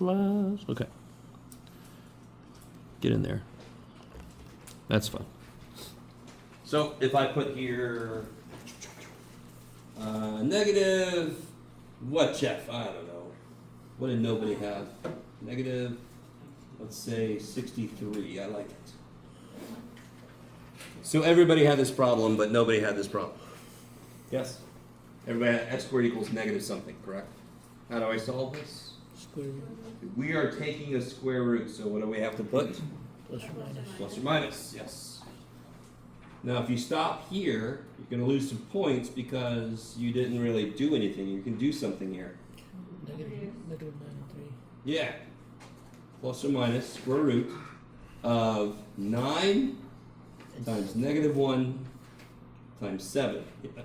class. Okay. Get in there. That's fun. So if I put here negative, what, Jeff? I don't know. What did nobody have? Negative, let's say 63. I like it. So everybody had this problem, but nobody had this problem. Yes? Everybody had x squared equals negative something, correct? How do I solve this? Square root. We are taking a square root, so what do we have to put? Plus or minus. Plus or minus, yes. Now, if you stop here, you're going to lose some points because you didn't really do anything. You can do something here. Negative 9 and 3. Yeah. Plus or minus square root of 9 times negative 1 times 7.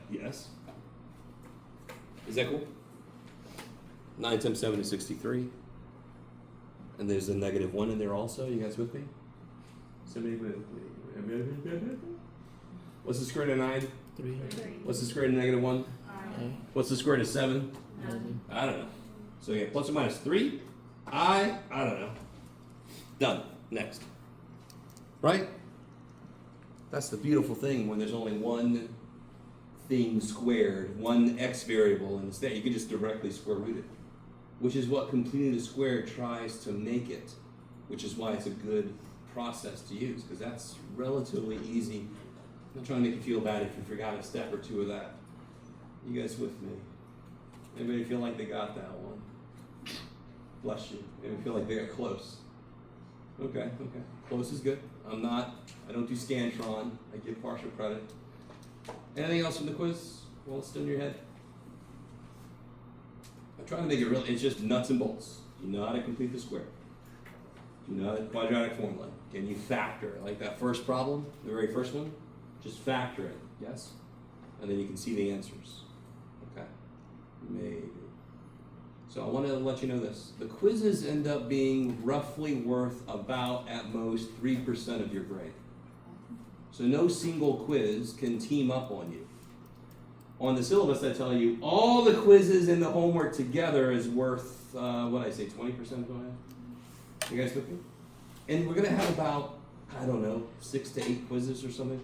Yes. Is that cool? 9 times 7 is 63. And there's a negative 1 in there also. You guys with me? Somebody with me? What's the square root of 9? 3. What's the square root of negative 1? I. What's the square root of 7? 11. I don't know. So yeah, plus or minus 3. I don't know. Done. Next. Right? That's the beautiful thing when there's only one thing squared, one x variable, and instead you can just directly square root it, which is what completing the square tries to make it, which is why it's a good process to use, because that's relatively easy. I'm not trying to make you feel bad if you forgot a step or two of that. You guys with me? Anybody feel like they got that one? Bless you. Anybody feel like they got close? Okay. Close is good. I don't do Scantron. I give partial credit. Anything else from the quiz while it's still in your head? I'm trying to make it real. It's just nuts and bolts. You know how to complete the square. You know the quadratic formula. Can you factor? Like that first problem, the very first one? Just factor it, yes? And then you can see the answers. Okay. Maybe. So I want to let you know this. The quizzes end up being roughly worth about, at most, 3% of your grade. So no single quiz can team up on you. On the syllabus, I tell you, all the quizzes and the homework together is worth, what did I say, 20% of what I have? You guys with me? And we're going to have about, I don't know, 6 to 8 quizzes or something.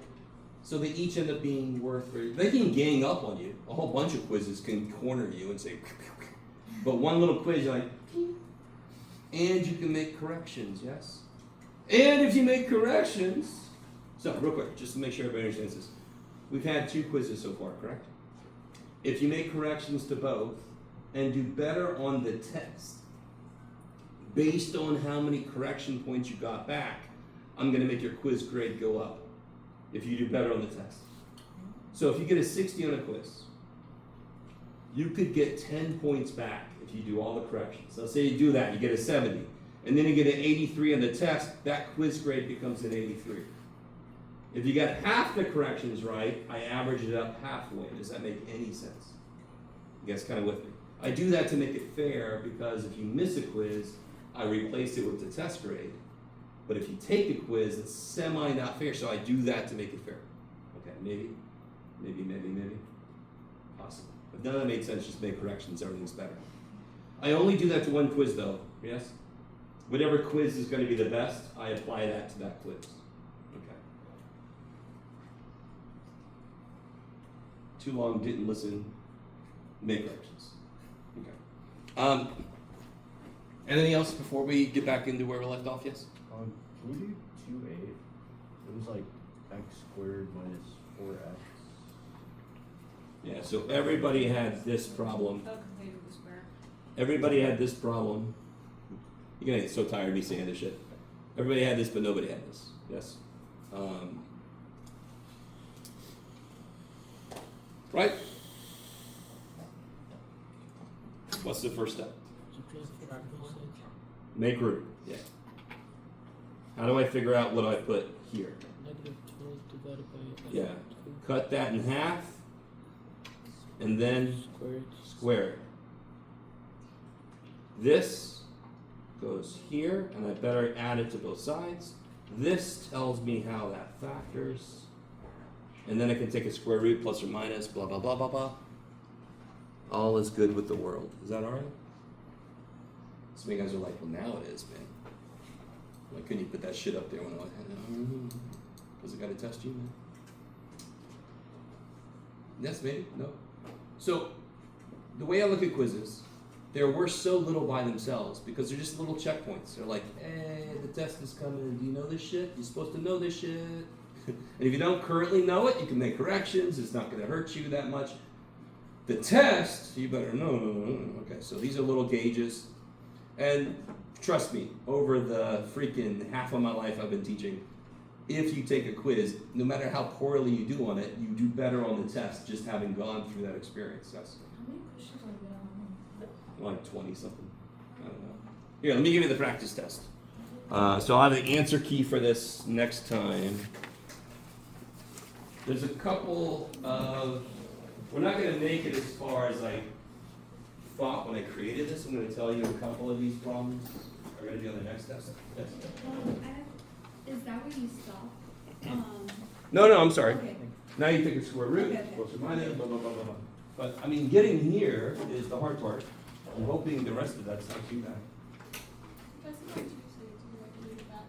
So they each end up being worth, they can gang up on you. A whole bunch of quizzes can corner you and say, but one little quiz, you're like, and you can make corrections, yes? And if you make corrections, so real quick, just to make sure everybody understands this. We've had 2 quizzes so far, correct? If you make corrections to both and do better on the test, based on how many correction points you got back, I'm going to make your quiz grade go up if you do better on the test. So if you get a 60 on a quiz, you could get 10 points back if you do all the corrections. Let's say you do that, you get a 70, and then you get an 83 on the test, that quiz grade becomes an 83. If you got half the corrections right, I average it up halfway. Does that make any sense? You guys kind of with me? I do that to make it fair because if you miss a quiz, I replace it with the test grade. But if you take the quiz, it's semi not fair, so I do that to make it fair. Okay, maybe. Possible. If none of that made sense, just make corrections, everything's better. I only do that to one quiz though, yes? Whatever quiz is going to be the best, I apply that to that quiz. Okay. Too long, didn't listen, make corrections. Okay. Anything else before we get back into where we left off, yes? Can we do 2a? It was like x squared minus 4x. Yeah, so everybody had this problem. Everybody had this problem. You're gonna get so tired of me saying this shit. Everybody had this, but nobody had this. Yes? Right? What's the first step? Make root. Yeah. How do I figure out what I put here? Negative 12 divided by Yeah. Cut that in half, and then squared. square it. This goes here, and I better add it to both sides. This tells me how that factors. And then I can take a square root plus or minus, blah, blah, blah, blah, blah. All is good with the world. Is that all right? Some of you guys are like, well, now it is, man. Why couldn't you put that shit up there when I was, does it gotta test you, man? Yes, maybe? No. So, the way I look at quizzes, they're worth so little by themselves because they're just little checkpoints. They're like, hey, the test is coming. Do you know this shit? You're supposed to know this shit. And if you don't currently know it, you can make corrections. It's not going to hurt you that much. The test, you better know. Okay, so these are little gauges. And trust me, over the freaking half of my life I've been teaching, if you take a quiz, no matter how poorly you do on it, you do better on the test just having gone through that experience. That's How many questions are there on like 20 something. I don't know. Here, let me give you the practice test. So I'll have the answer key for this next time. There's a couple of, we're not going to make it as far as I thought when I created this. I'm going to tell you a couple of these problems are going to be on the next test. Yes. Is that where you stop? No, I'm sorry. Okay. Now you take a square root, Okay. plus or minus, blah, blah, blah, blah, blah. But, I mean, getting here is the hard part. I'm hoping the rest of that's not too bad. Test is on Tuesday when you get back.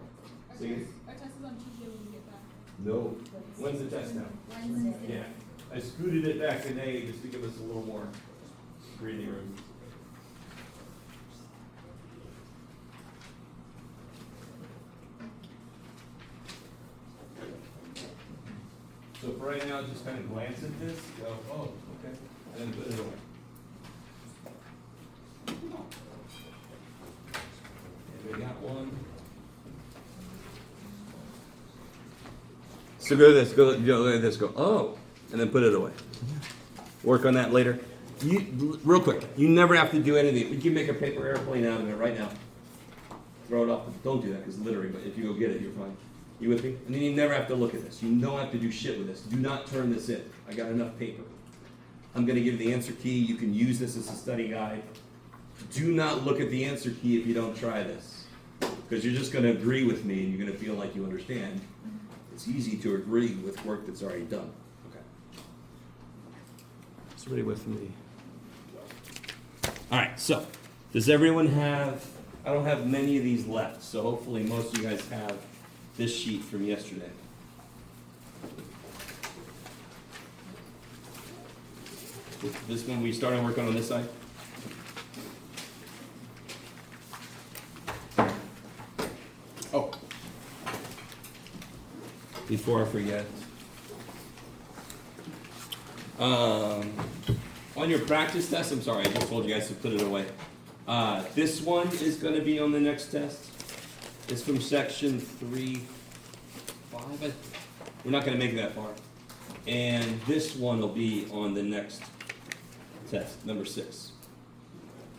Say again? Our test is on Tuesday when you get back. No. When's the test now? Wednesday. Yeah. I scooted it back today just to give us a little more breathing room. So for right now, just kind of glance at this, go, oh, okay, and then put it away. And we got one. So go to this, go at this, go, oh, and then put it away. Work on that later. Real quick, you never have to do anything. You can make a paper airplane out of it right now. Throw it off. Don't do that because literally, but if you go get it, you're fine. You with me? And then you never have to look at this. You don't have to do shit with this. Do not turn this in. I got enough paper. I'm going to give you the answer key. You can use this as a study guide. Do not look at the answer key if you don't try this. Because you're just going to agree with me and you're going to feel like you understand. It's easy to agree with work that's already done. Okay. Is everybody with me? All right, so does everyone have, I don't have many of these left, so hopefully most of you guys have this sheet from yesterday. This one we started working on this side? Oh. Before I forget. On your practice test, I'm sorry, I just told you guys to put it away. This one is going to be on the next test. It's from section 3.5. We're not going to make it that far. And this one will be on the next test, number 6.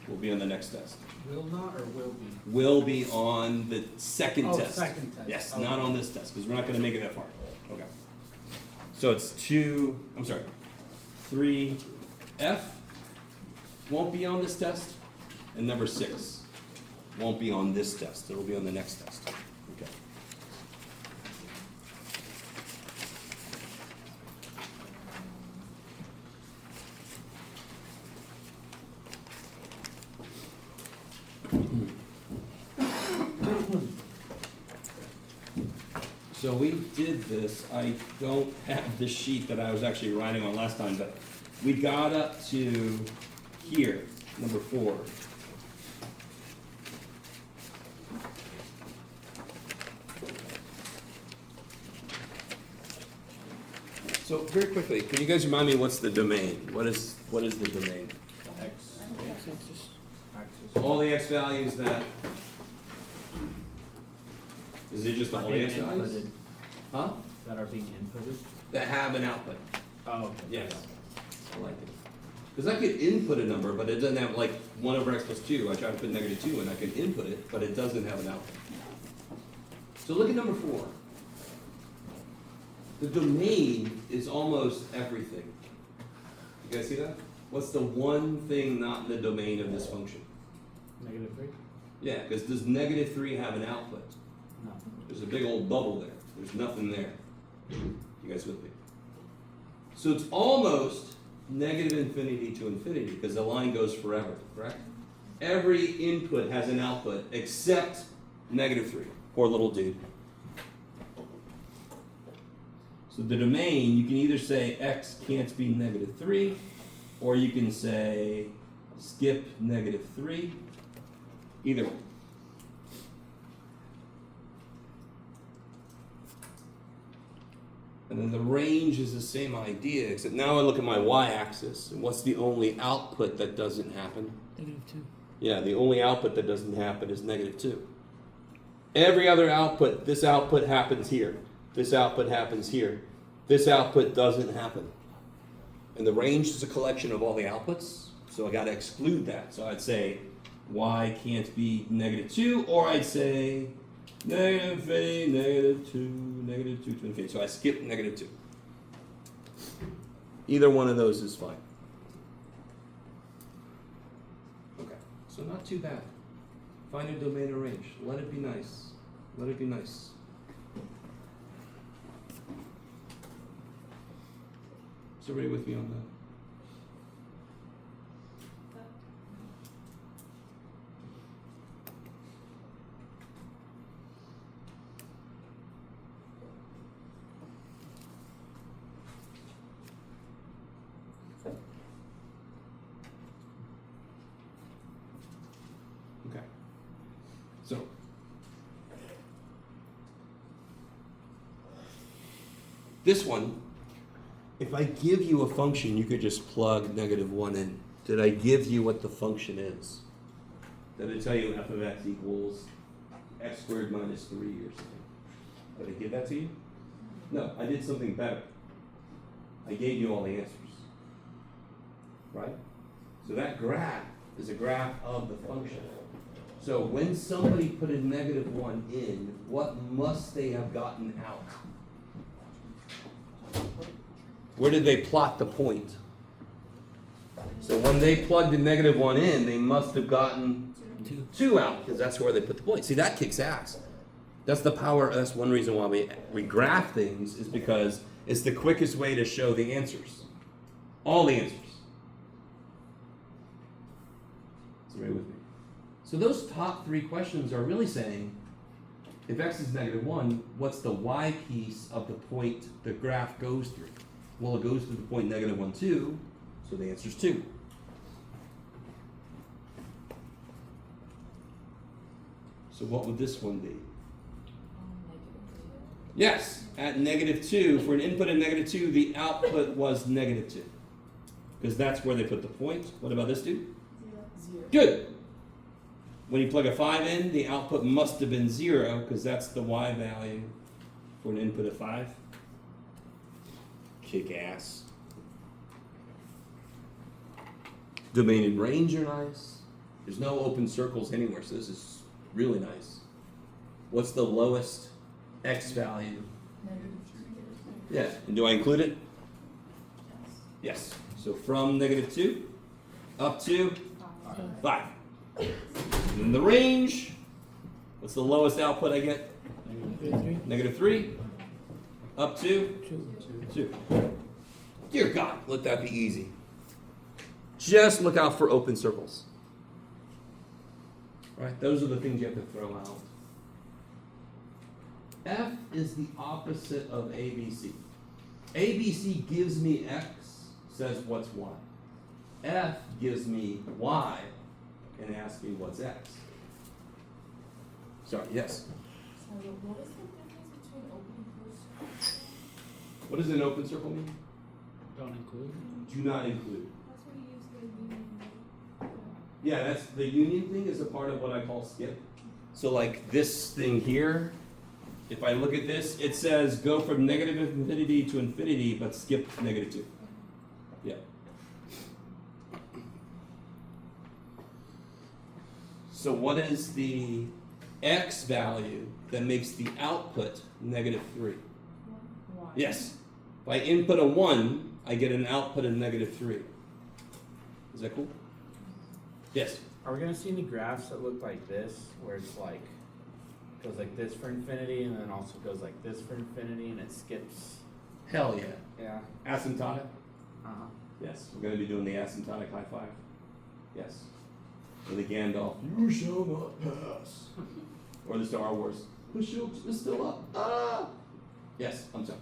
Will be on the next test. Will not or will be? Will be on the second Oh, test. second test. Yes, Okay. not on this test, because we're not going to make it that far. Okay. So it's 3F won't be on this test, and number 6 won't be on this test. It'll be on the next test. Okay. So we did this. I don't have the sheet that I was actually writing on last time, but we got up to here, number 4. So very quickly, can you guys remind me what's the domain? What is the domain? X, X-axis. axis. All the x values that. Is it just all the Being x values? inputted, Huh? that are being inputted? That have an output. Oh, okay. Yes. I like it. Because I could input a number, but it doesn't have like 1 over x plus 2. I try to put -2 and I can input it, but it doesn't have an output. So look at number 4. The domain is almost everything. You guys see that? What's the one thing not in the domain of this function? -3? Yeah, because does -3 have an output? No. There's a big old bubble there. There's nothing there. You guys with me? So it's almost -infinity to infinity because the line goes forever, correct? every input has an output except -3. Poor little dude. So the domain, you can either say x can't be -3, or you can say skip -3. Either one. And then the range is the same idea, except now I look at my y-axis, and what's the only output that doesn't happen? -2. Yeah, the only output that doesn't happen is -2. Every other output, this output happens here. This output happens here. This output doesn't happen. And the range is a collection of all the outputs, so I gotta exclude that. So I'd say y can't be -2, or I'd say -2 to infinity. So I skip -2. Either one of those is fine. Okay, so not too bad. Find a domain or range. Let it be nice. Let it be nice. Is everybody with me on that? Okay. So, this one, if I give you a function, you could just plug -1 in. Did I give you what the function is? Did I tell you f of x equals x squared minus 3 or something? Did I give that to you? No, I did something better. I gave you all the answers. Right? So that graph is a graph of the function. So when somebody put a -1 in, what must they have gotten out? Where did they plot the point? So when they plugged the -1 in, they must have gotten 2 out, because that's where they put the point. See, that kicks ass. That's the power, that's one reason why we graph things, is because it's the quickest way to show the answers. All the answers. So right with me. So those top 3 questions are really saying, if x is -1, what's the y piece of the point the graph goes through? Well, it goes through the point -1, 2, so the answer's 2. So what would this one be? Yes, at -2, for an input of -2, the output was -2. Because that's where they put the point. What about this dude? 0. Good. When you plug a 5 in, the output must have been 0, because that's the y value for an input of 5. Kick ass. Domain and range are nice. There's no open circles anywhere, so this is really nice. What's the lowest x value? Yeah, and do I include it? Yes. So from -2 up to 5. And then the range, what's the lowest output I get? -3. -3 up to 2. Dear God, let that be easy. Just look out for open circles. Right? Those are the things you have to throw out. F is the opposite of ABC. ABC gives me X, says what's Y. F gives me Y and asks me what's X. Sorry, yes? So what is the difference between open and closed? What does an open circle mean? Don't include. Do not include. That's where you use the union. Yeah, that's the union thing is a part of what I call skip. So like this thing here, if I look at this, it says go from -infinity to infinity, but skip -2. Yeah. So what is the x value that makes the output -3? Why? Yes. If I input a 1, I get an output of -3. Is that cool? Yes. Are we gonna see any graphs that look like this, where it's like, goes like this for infinity, and then also goes like this for infinity, and it skips? Hell yeah. Yeah. Asymptotic? Uh-huh. Yes. We're going to be doing the asymptotic high five. Yes. Or the Gandalf, you shall not pass. Or the Star Wars, the shield is still up. Ah! Yes, I'm sorry.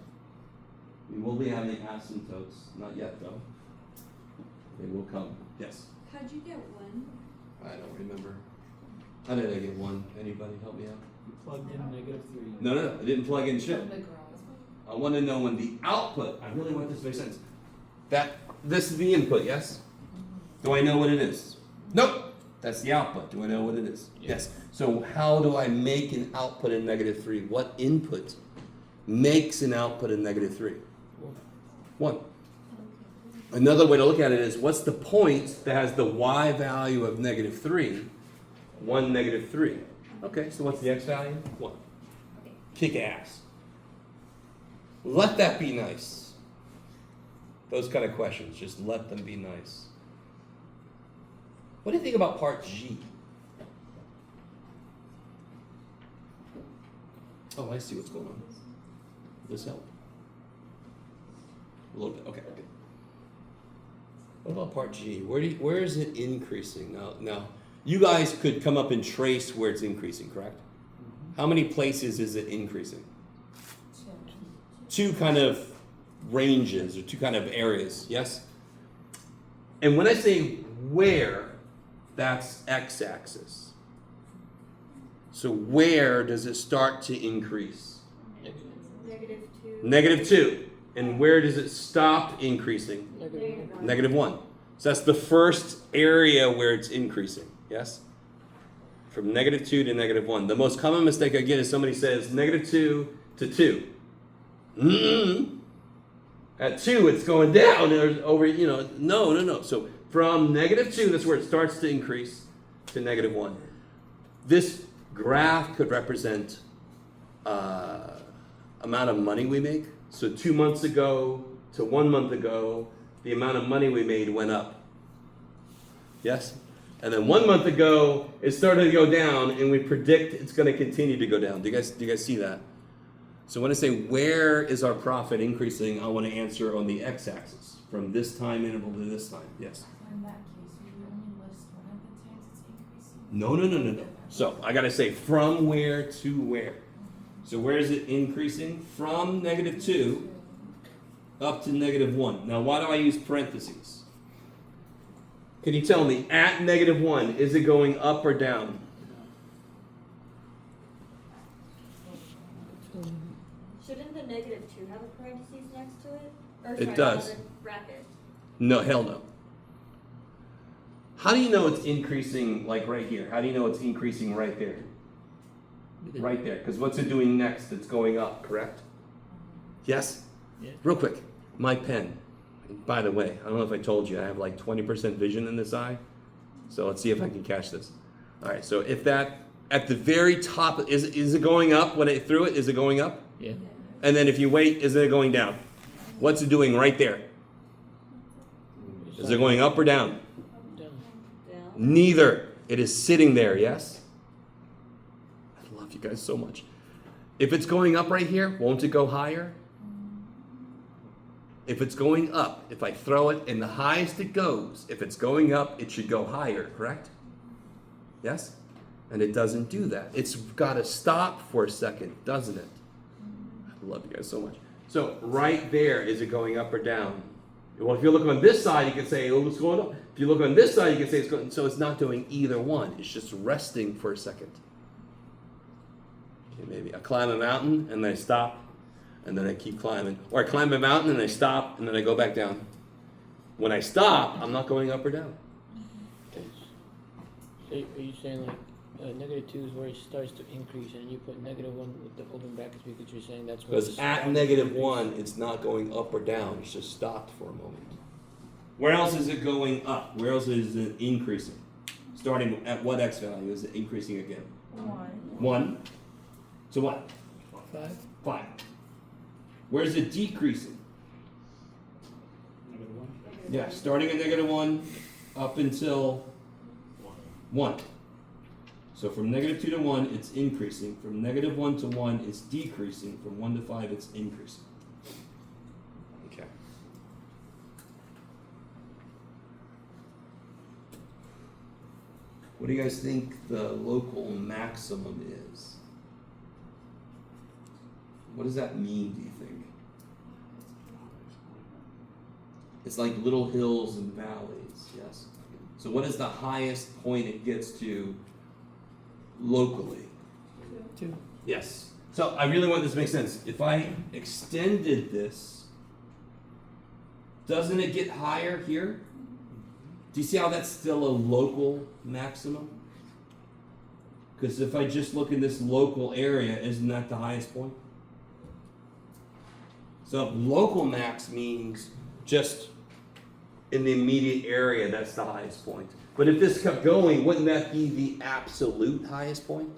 We will be having asymptotes, not yet though. They will come. Yes. How'd you get one? I don't remember. How did I get one? Anybody help me out? You plugged in -3. No. I didn't plug in shit. I want to know when the output. I really want this to make sense. This is the input, yes? Do I know what it is? Nope. That's the output. Do I know what it is? Yes. So how do I make an output in -3? What input makes an output in -3? 1. Another way to look at it is, what's the point that has the y value of -3? 1, -3. Okay, so what's the x value? 1. Kick ass. Let that be nice. Those kind of questions, just let them be nice. What do you think about part G? Oh, I see what's going on. Does this help? A little bit. Okay, good. What about part G? Where is it increasing? Now, you guys could come up and trace where it's increasing, correct? How many places is it increasing? 2 kind of ranges or 2 kind of areas, yes? And when I say where, that's x-axis. So where does it start to increase? -2. -2. And where does it stop increasing? -1. So that's the first area where it's increasing, yes? From -2 to -1. The most common mistake I get is somebody says -2 to 2. At 2, it's going down over, no. So from -2, that's where it starts to increase, to -1. This graph could represent amount of money we make. So 2 months ago to 1 month ago, the amount of money we made went up. Yes? And then 1 month ago, it started to go down, and we predict it's going to continue to go down. Do you guys see that? So when I say where is our profit increasing, I want to answer on the x-axis, from this time interval to this time. Yes? In that case, would you only list one of the times it's increasing? No. So I got to say from where to where. So where is it increasing? From -2 up to -1. Now why do I use parentheses? Can you tell me, at -1, is it going up or down? Shouldn't the -2 have a parentheses next to it? Or It does. another bracket? No, hell no. How do you know it's increasing, like right here? How do you know it's increasing right there? Right there, because what's it doing next? It's going up, correct? Yes? Yeah. Real quick, my pen. By the way, I don't know if I told you, I have like 20% vision in this eye. So let's see if I can catch this. All right, so if that, at the very top, is it going up when it threw it? Is it going up? Yeah. And then if you wait, is it going down? What's it doing right there? Is it going up or down? Down. Down. Neither. It is sitting there, yes? I love you guys so much. If it's going up right here, won't it go higher? If it's going up, if I throw it and the highest it goes, if it's going up, it should go higher, correct? Yes? And it doesn't do that. It's got to stop for a second, doesn't it? I love you guys so much. So right there, is it going up or down? Well, if you look on this side, you can say, oh, it's going up. If you look on this side, you can say it's going. So it's not doing either one. It's just resting for a second. Okay, maybe I climb a mountain and then I stop, and then I keep climbing. Or I climb a mountain and I stop, and then I go back down. When I stop, I'm not going up or down. Okay. So are you saying like -2 is where it starts to increase, and you put -1 with the open brackets because you're saying that's where Because at -1, it's not going up or down. It's just stopped for a moment. Where else is it going up? Where else is it increasing? Starting at what x value is it increasing again? 1. So what? 5. 5. Where is it decreasing? -1. Yeah, starting at -1 up until 1. So from -2 to 1, it's increasing. From -1 to 1, it's decreasing. From 1 to 5, it's increasing. Okay. What do you guys think the local maximum is? What does that mean, do you think? It's like little hills and valleys, yes? So what is the highest point it gets to locally? 2. Yes. So I really want this to make sense. If I extended this, doesn't it get higher here? Do you see how that's still a local maximum? Because if I just look in this local area, isn't that the highest point? So local max means just in the immediate area, that's the highest point. But if this kept going, wouldn't that be the absolute highest point?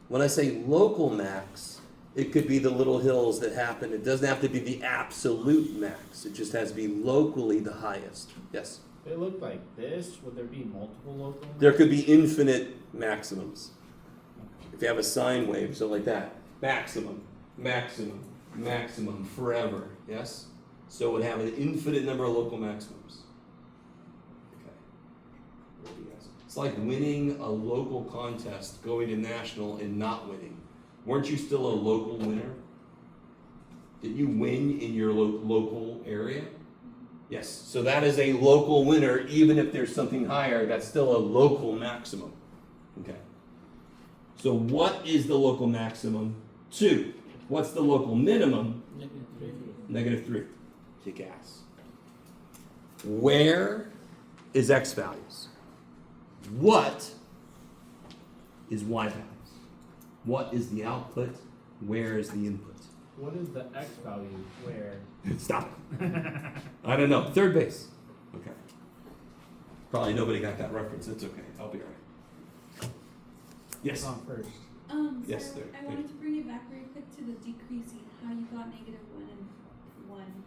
When I say local max, it could be the little hills that happen. It doesn't have to be the absolute max. It just has to be locally the highest. Yes? If it looked like this, would there be multiple local? There could be infinite maximums. If you have a sine wave, so like that. Maximum, maximum, maximum, forever. Yes? So it would have an infinite number of local maximums. Okay. What do you guys? It's like winning a local contest, going to national, and not winning. Weren't you still a local winner? Did you win in your local area? Yes. So that is a local winner, even if there's something higher, that's still a local maximum. Okay. So what is the local maximum? 2. What's the local minimum? -3. -3. Kick ass. Where is x values? What is y values? What is the output? Where is the input? What is the x value where? Stop it. I don't know. Third base. Okay. Probably nobody got that reference. It's okay. I'll be alright. Yes. On first. Yes, So there. I wanted to bring it back very quick to the decreasing, how you got -1 and 1.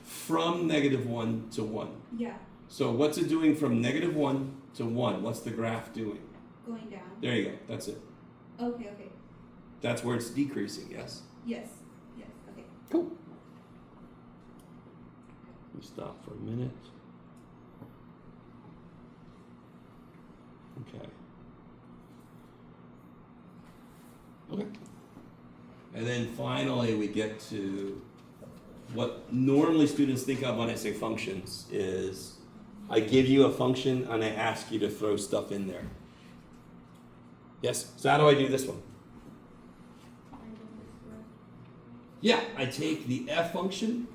From -1 to 1. Yeah, So what's it doing from -1 to 1? What's the graph doing? going down. There you go. That's it. Okay, okay. That's where it's decreasing, yes? Yes, yes, okay. Cool. Let me stop for a minute. Okay. Okay. And then finally we get to what normally students think of when I say functions is I give you a function and I ask you to throw stuff in there. Yes? So how do I do this one? Yeah, I take the f function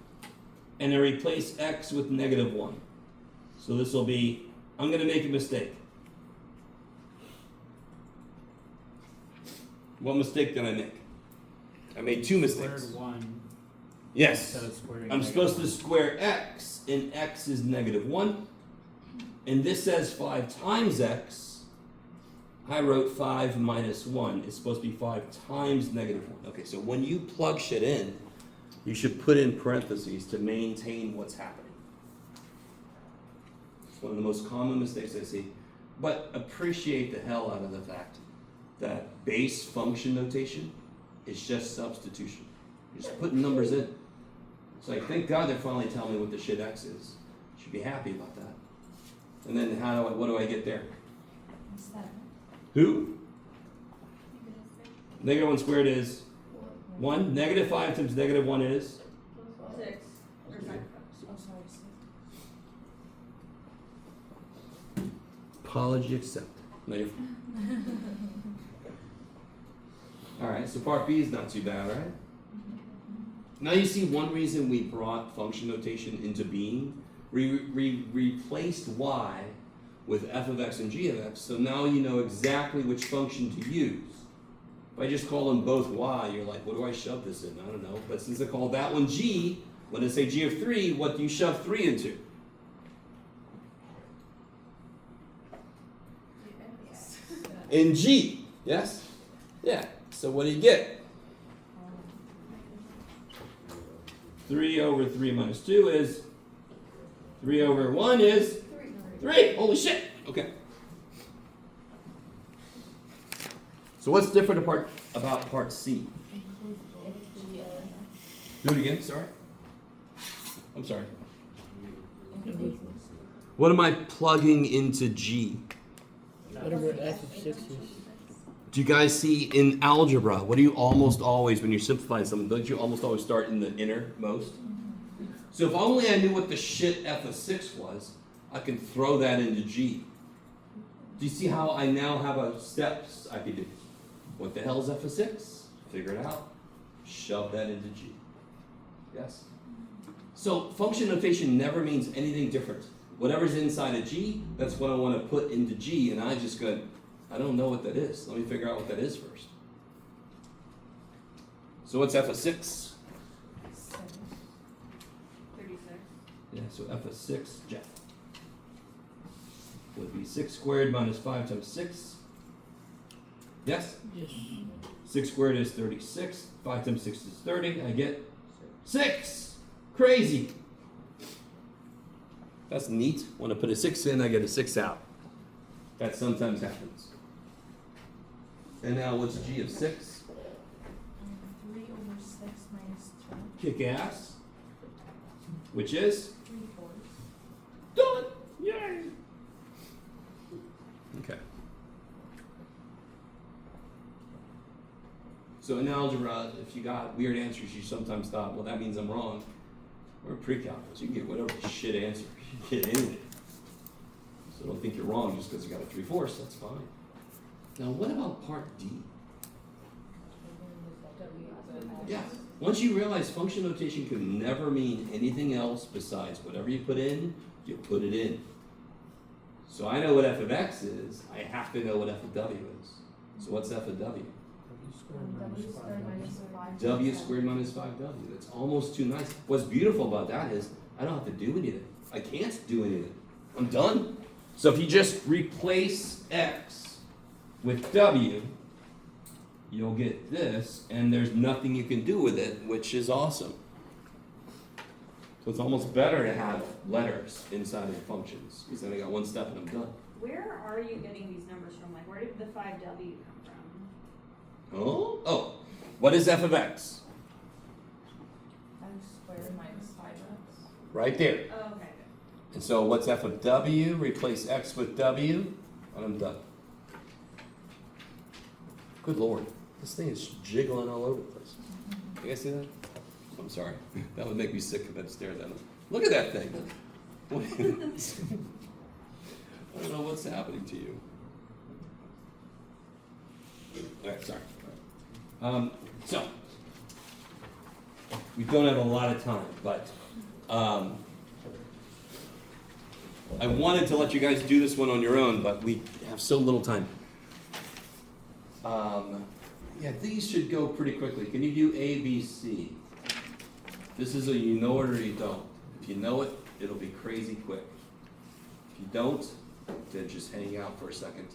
and I replace x with -1. So this will be, I'm going to make a mistake. What mistake did I make? I made 2 mistakes. Squared 1 Yes. instead of squaring. I'm supposed to -1. square x, and x is -1. And this says 5 times x. I wrote 5 minus 1. It's supposed to be 5 times -1. Okay, so when you plug shit in, you should put in parentheses to maintain what's happening. It's one of the most common mistakes I see. But appreciate the hell out of the fact that base function notation is just substitution. You're just putting numbers in. It's like, thank God they're finally telling me what the shit x is. Should be happy about that. And then what do I get there? What's that? Who? -1 squared is 1. -5 times -1 is? 6. Or sorry. Oh, sorry, 6. Apology accepted. No, you're fine. Alright, so part B is not too bad, right? Now you see one reason we brought function notation into being. We replaced y with f of x and g of x, so now you know exactly which function to use. If I just call them both y, you're like, what do I shove this in? I don't know. But since I call that one g, when I say g of 3, what do you shove 3 into? In g, yes? Yeah, so what do you get? 3 over 3 minus 2 is 3 over 1 is 3. Holy shit. Okay. So what's different about part C? Do it again, sorry. I'm sorry. What am I plugging into G? Whatever f of 6 is. Do you guys see in algebra, what do you almost always, when you're simplifying something, don't you almost always start in the innermost? So if only I knew what the shit f of 6 was, I can throw that into G. Do you see how I now have a steps I could do? What the hell is f of 6? Figure it out. Shove that into G. Yes? So function notation never means anything different. Whatever's inside of G, that's what I want to put into G, and I just go, I don't know what that is. Let me figure out what that is first. So what's f of 6? 36. Yeah, so f of 6, Jeff, would be 6 squared minus 5 times 6. Yes? Yes. 6 squared is 36. 5 times 6 is 30. I get 6. Crazy. That's neat. When I put a 6 in, I get a 6 out. That sometimes happens. And now what's G of 6? 3 over 6 minus 12. Kick ass. Which is? 3/4. Done! Yay! Okay. So in algebra, if you got weird answers, you sometimes thought, well, that means I'm wrong. Or in pre-calculus, you can get whatever shit answer. You can get anything. So don't think you're wrong just because you got a 3/4, that's fine. Now what about part D? Yeah. Once you realize function notation can never mean anything else besides whatever you put in, you put it in. So I know what f of x is, I have to know what f of w is. So what's f of w? W squared minus 5. W squared minus 5w. That's almost too nice. What's beautiful about that is I don't have to do anything. I can't do anything. I'm done. So if you just replace x with w, you'll get this, and there's nothing you can do with it, which is awesome. So it's almost better to have letters inside of the functions, because then I got one step and I'm done. Where are you getting these numbers from? Like, where did the 5W come from? Oh, what is f of x? X squared minus 5x. Right there. Oh, okay. And so what's f of w? Replace x with w, and I'm done. Good Lord, this thing is jiggling all over the place. You guys see that? I'm sorry. That would make me sick if I had to stare at that. Look at that thing. I don't know what's happening to you. All right, sorry. So, we don't have a lot of time, but I wanted to let you guys do this one on your own, but we have so little time. Yeah, these should go pretty quickly. Can you do A, B, C? This is a you know it or you don't. If you know it, it'll be crazy quick. If you don't, then just hang out for a second.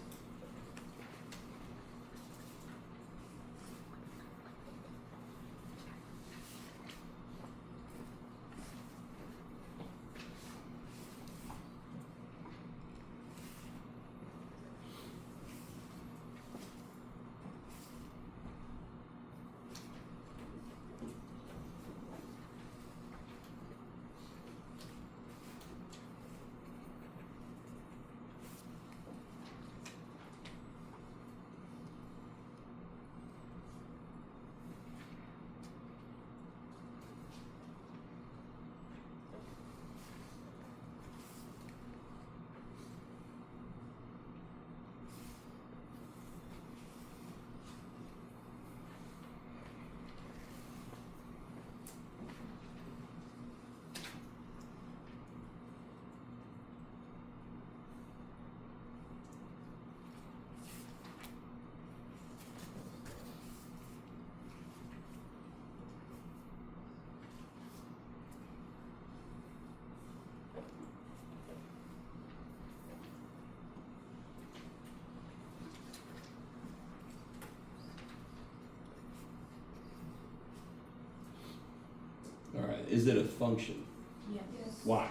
All right, is it a function? Yes. Why?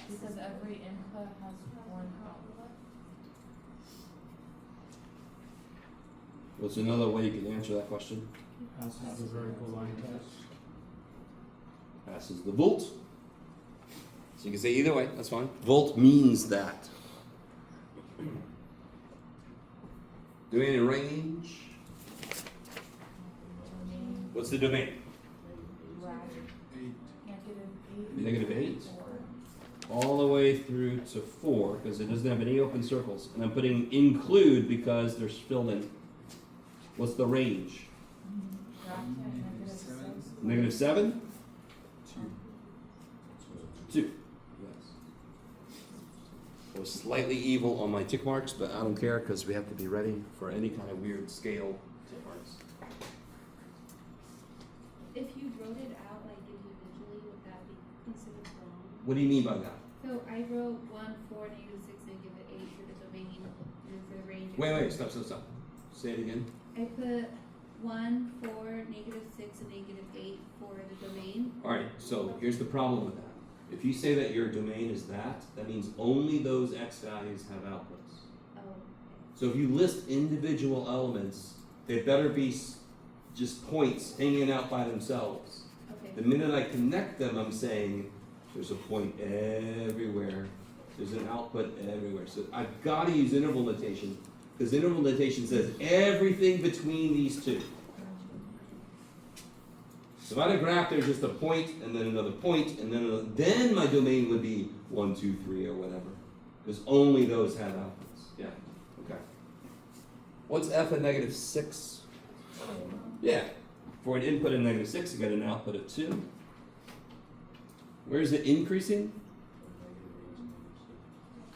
Because every input has one output. What's another way you can answer that question? Passes the vertical line test. Passes the volt. So you can say either way, that's fine. Volt means that. Domain and range. What's the domain? -8. All the way through to 4, because it doesn't have any open circles. And I'm putting include because they're filled in. What's the range? -7? 2. Yes. I was slightly evil on my tick marks, but I don't care because we have to be ready for any kind of weird scale tick marks. If you wrote it out like individually, would that be considered wrong? What do you mean by that? So I wrote 1, 4, -6, -8 for the domain, and for the range. Wait, stop. Say it again. I put 1, 4, -6, and -8 for the domain. Alright, so here's the problem with that. If you say that your domain is that means only those x values have outputs. Oh, So if you list individual elements, they better be just points hanging out by themselves. okay. The minute I connect them, I'm saying there's a point everywhere. There's an output everywhere. So I've got to use interval notation because interval notation says everything between these two. So if I had a graph, there's just a point and then another point and then another, then my domain would be 1, 2, 3 or whatever. Because only those have outputs. Yeah. Okay. What's f at -6? Yeah. For an input of -6, you get an output of 2. Where is it increasing?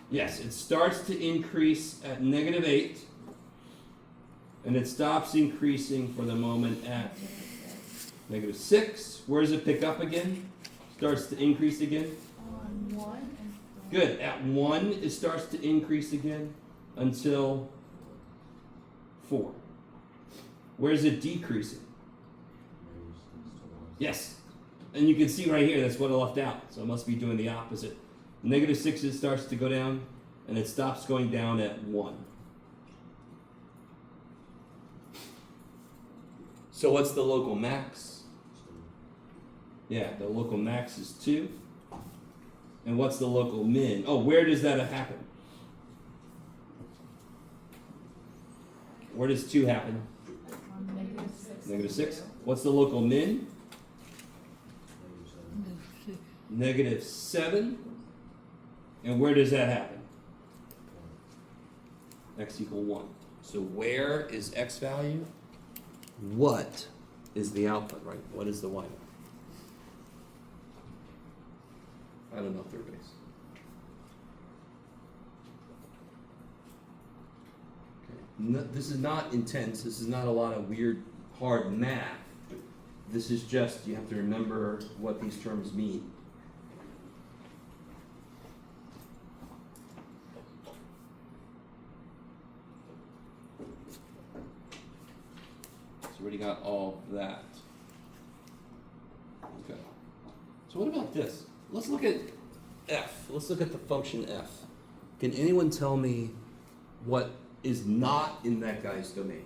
Yes, it starts to increase at -8, and it stops increasing for the moment at -6. Where does it pick up again? Starts to increase again? On 1 and 4. Good. At 1, it starts to increase again until 4. Where is it decreasing? Yes. And you can see right here, that's what I left out. So I must be doing the opposite. -6, it starts to go down, and it stops going down at 1. So what's the local max? Yeah, the local max is 2. And what's the local min? Oh, where does that happen? Where does 2 happen? On -6. -6. What's the local min? -7. And where does that happen? X equal 1. So where is x value? What is the output, right? What is the y? I don't know, third base. Okay. No, this is not intense. This is not a lot of weird, hard math. This is just, you have to remember what these terms mean. So we already got all of that. Okay. So what about this? Let's look at f. Let's look at the function f. Can anyone tell me what is not in that guy's domain?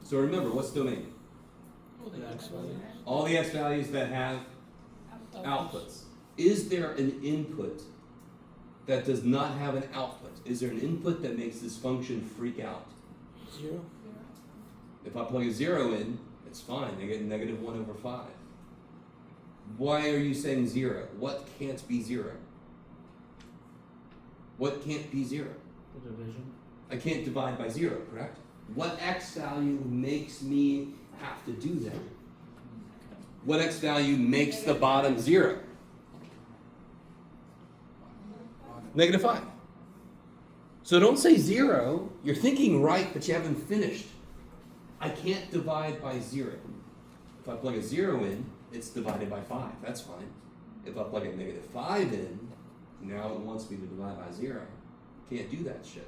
So remember, what's domain? All the x values that have outputs. Is there an input that does not have an output? Is there an input that makes this function freak out? 0. If I plug a 0 in, it's fine. I get -1/5. Why are you saying 0? What can't be 0? What can't be 0? The division. I can't divide by 0, correct? What x value makes me have to do that? What x value makes the bottom 0? -5. So don't say 0. You're thinking right, but you haven't finished. I can't divide by 0. If I plug a 0 in, it's divided by 5. That's fine. If I plug a -5 in, now it wants me to divide by 0. Can't do that shit.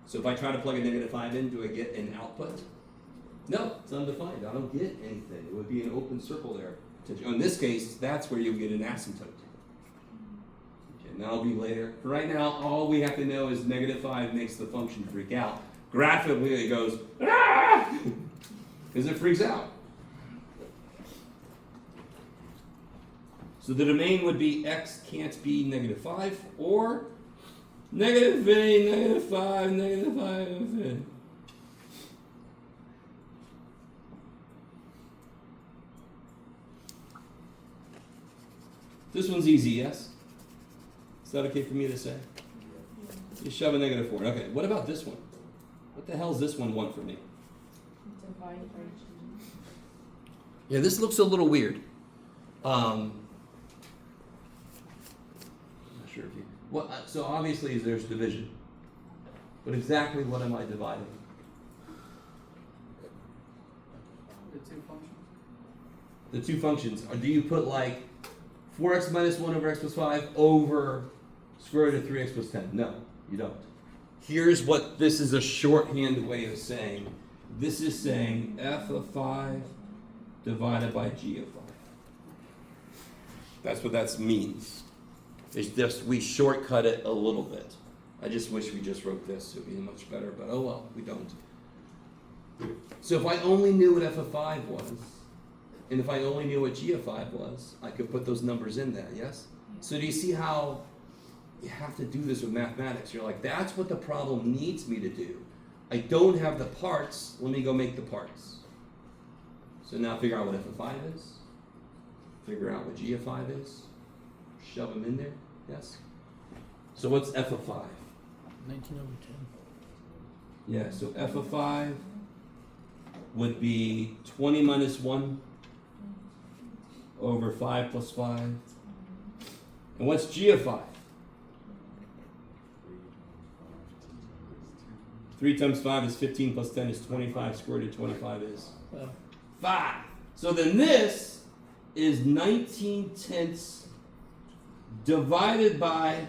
So if I try to plug a -5 in, do I get an output? No, it's undefined. I don't get anything. It would be an open circle there. In this case, that's where you'll get an asymptote. Okay, and that'll be later. For right now, all we have to know is -5 makes the function freak out. Graphically, it goes, ah! Because it freaks out. So the domain would be x can't be -5 or -5, -5. Infinity. This one's easy, yes? Is that okay for me to say? You shove a -4. Okay, what about this one? What the hell does this one want from me? Divide by G. Yeah, this looks a little weird. I'm not sure if you. Well, so obviously there's division, but exactly what am I dividing? The two functions. The two functions. Or do you put like 4x minus 1 over x plus 5 over square root of 3x plus 10? No, you don't. Here's what this is a shorthand way of saying. This is saying f of 5 divided by g of 5. That's what that means. It's just we shortcut it a little bit. I just wish we just wrote this. It would be much better, but oh well, we don't. So if I only knew what f of 5 was, and if I only knew what g of 5 was, I could put those numbers in there, yes? So do you see how you have to do this with mathematics? You're like, that's what the problem needs me to do. I don't have the parts, let me go make the parts. So now figure out what f of 5 is, figure out what g of 5 is, shove them in there, yes? So what's f of 5? 19 over 10. Yeah, so f of 5 would be 20 minus 1 over 5 plus 5. And what's g of 5? 3 times 5 is 15 plus 10 is 25. Square root of 25 is 5. So then this is 19/10 divided by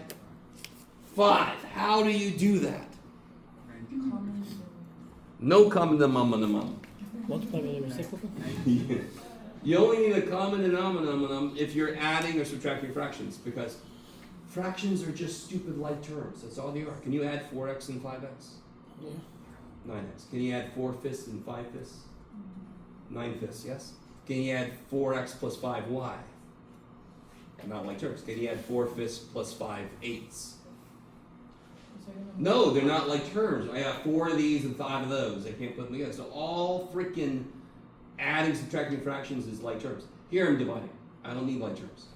5. How do you do that? Common. No common denominator. Multiply by the reciprocal? You only need a common denominator if you're adding or subtracting fractions, because fractions are just stupid like terms. That's all they are. Can you add 4x and 5x? Yeah. 9x. Can you add 4/5 and 5/5? 9/5, yes? Can you add 4x plus 5y? Not like terms. Can you add 4/5 plus 5/8? No, they're not like terms. I got 4 of these and 5 of those. I can't put them together. So all freaking adding, subtracting fractions is like terms. Here I'm dividing. I don't need like terms.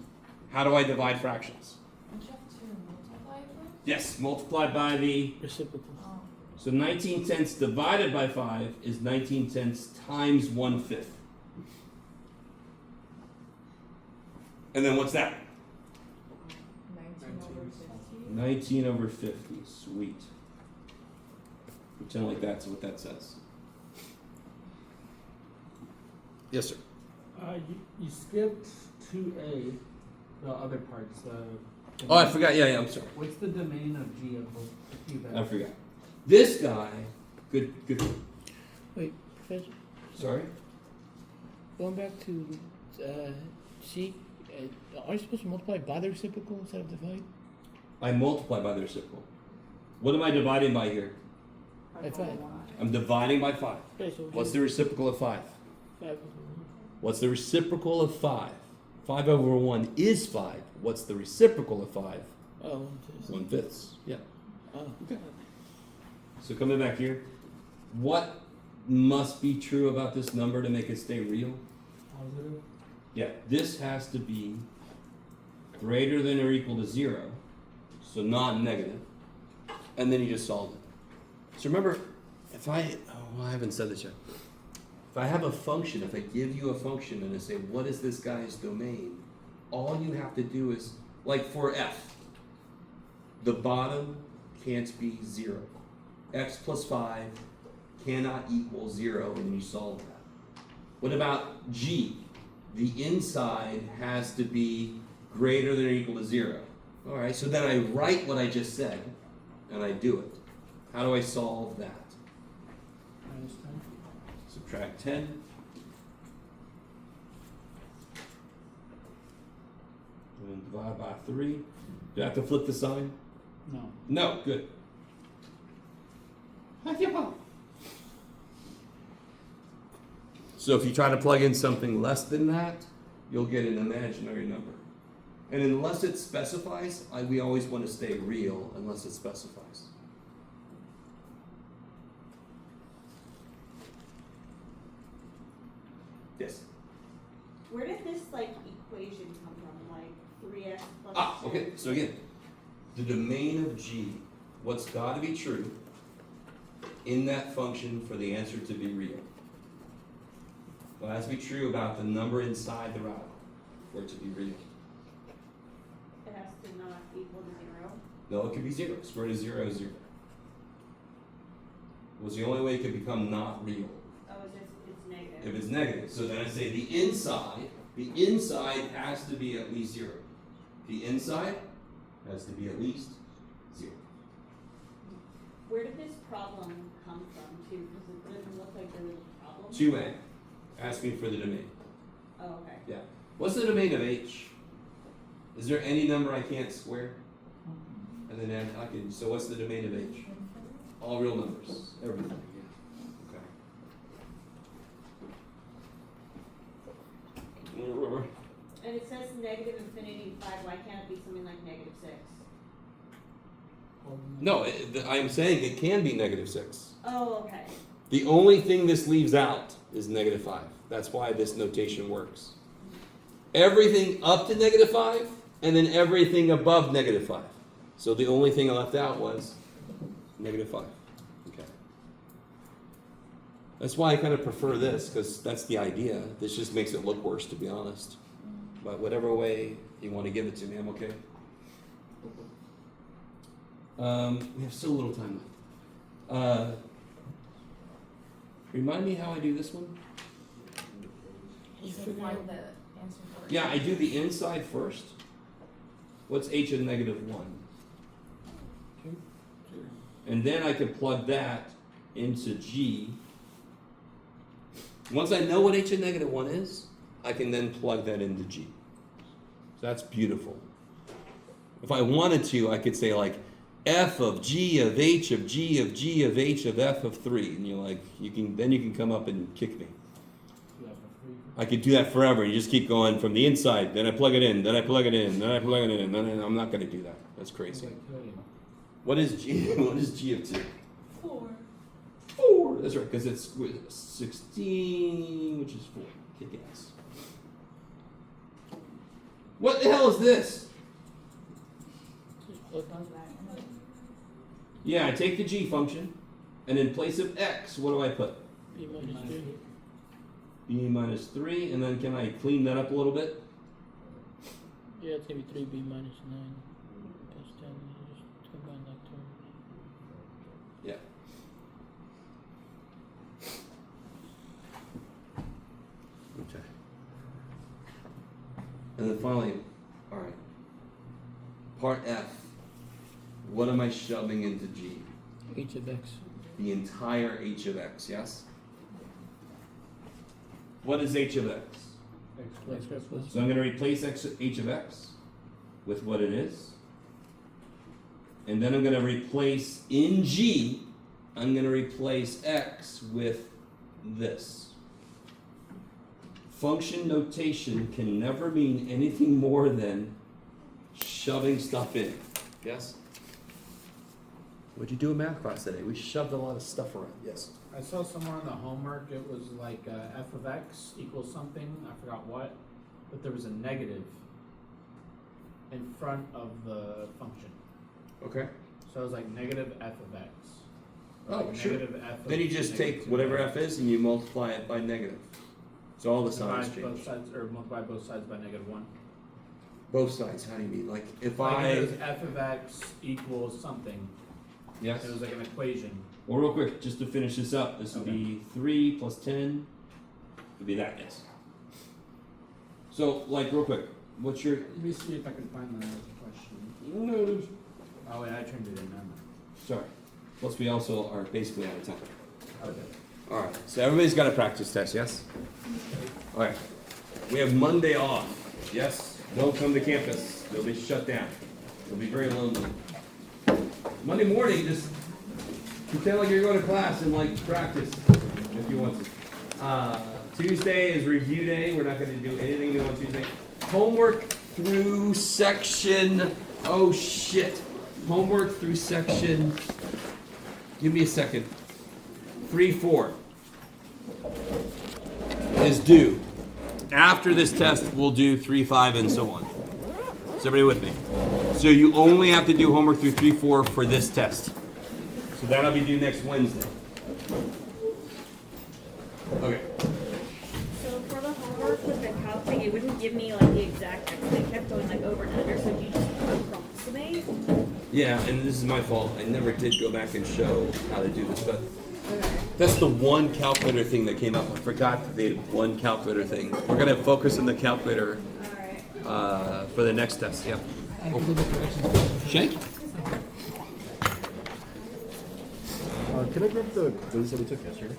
How do I divide fractions? Don't you have to multiply them? Yes, multiplied by the. Reciprocal. Oh. So 19/10 divided by 5 is 19/10 times 1/5. And then what's that? 19 over 50. 19 over 50. Sweet. Pretend like that's what that says. Yes, sir. You skipped 2A, the other parts. Oh, I forgot. Yeah, I'm sorry. What's the domain of G of I forgot. This guy. Good. Wait, Professor, Sorry. going back to C, are you supposed to multiply by the reciprocal instead of divide? I multiply by the reciprocal. What am I dividing by here? By 5. I'm dividing by 5. Okay, so What's the reciprocal of 5? 5 What's the reciprocal of 5? 5 over 1 is 5. What's the reciprocal of 5? Oh, 1/5. Yeah. oh. Okay. So coming back here, what must be true about this number to make it stay real? Positive. Yeah, this has to be greater than or equal to 0, so not negative, and then you just solve it. So remember, if I haven't said this yet. If I have a function, if I give you a function and I say, what is this guy's domain? All you have to do is, like for f, the bottom can't be 0. X plus 5 cannot equal 0, and you solve that. What about g? The inside has to be greater than or equal to 0. All right, so then I write what I just said, and I do it. How do I solve that? Minus 10. Subtract 10. And divide by 3. Do I have to flip the sign? No. No, good. So if you try to plug in something less than that, you'll get an imaginary number. And unless it specifies, we always want to stay real unless it specifies. Yes. Where did this like equation come from? Like 3x plus Ah, 2? okay, so again, the domain of G, what's got to be true in that function for the answer to be real. Well, it has to be true about the number inside the radical for it to be real. It has to not equal to 0. No, it could be 0. Square root of 0 is 0. It was the only way it could become not real. Oh, it's negative. If it's negative. So then I say the inside has to be at least 0. The inside has to be at least 0. Where did this problem come from too? Because it doesn't look like there was a problem. 2a. Ask me for the domain. Oh, okay. Yeah. What's the domain of h? Is there any number I can't square? And then I can, so what's the domain of h? All real numbers. Everything, yeah. Okay. And it says negative infinity 5. Why can't it be something like negative 6? No, I'm saying it can be negative 6. Oh, okay. The only thing this leaves out is negative 5. That's why this notation works. Everything up to negative 5, and then everything above negative 5. So the only thing I left out was negative 5. Okay. That's why I kind of prefer this, because that's the idea. This just makes it look worse, to be honest. But whatever way you want to give it to me, I'm okay. We have so little time left. Remind me how I do this one? You can find the answer for it. Yeah, I do the inside first. What's h of negative 1? And then I can plug that into G. Once I know what h of negative 1 is, I can then plug that into G. So that's beautiful. If I wanted to, I could say like f of g of h of g of g of h of f of 3. And you're like, you can come up and kick me. I could do that forever. You just keep going from the inside, then I plug it in, then I plug it in, then I plug it in, then I'm not going to do that. That's crazy. What is G? What is G of 2? 4. 4. That's right, because it's 16, which is 4. Kick ass. What the hell is this? Just plug on. Yeah, I take the G function, and in place of x, what do I put? B minus 3. B minus 3, and then can I clean that up a little bit? Yeah, it's gonna be 3b minus 9 plus 10. You just combine that term. Yeah. Okay. And then finally, all right. Part F. What am I shoving into G? H of x. The entire h of x, yes? What is h of x? X squared plus. So I'm going to replace h of x with what it is. And then I'm going to replace, in G, I'm going to replace x with this. Function notation can never mean anything more than shoving stuff in. Yes? What'd you do in math class today? We shoved a lot of stuff around. Yes? I saw somewhere on the homework, it was like f of x equals something, I forgot what, but there was a negative in front of the function. Okay. So it was like negative f of x. Or Oh, like sure. negative f of Then you just take negative whatever 2x. f is and you multiply it by negative. So all the signs Divide change. both sides, or multiply both sides by negative 1. Both sides, how do you mean? Like if Like it was f of x equals something. Yes? It was like an equation. Well, real quick, just to finish this up, this would be 3 plus 10. Would be that, yes. So, like, real quick, what's your... Let me see if I can find the question. No. Oh wait, I turned it in, never mind. Sorry. Plus, we also are basically out of time. Okay. All right. So everybody's got a practice test, yes? All right. We have Monday off. Yes. Don't come to campus. They'll be shut down. They'll be very lonely. Monday morning, just pretend like you're going to class and like practice if you want to. Tuesday is review day. We're not going to do anything new on Tuesday. Homework through section, oh shit. Homework through section, give me a second. 3-4 is due. After this test, we'll do 3-5 and so on. Is everybody with me? So you only have to do homework through 3-4 for this test. So that'll be due next Wednesday. Okay. So for the homework with the calc thing, it wouldn't give me like the exact X, they kept going like over and under, so you just approximate? Yeah, and this is my fault. I never did go back and show how to do this, but Okay. that's the one calculator thing that came up. I forgot that they had one calculator thing. We're gonna focus on the calculator Alright. for the next test. Yeah. Shank? Can I grab the quiz that we took yesterday?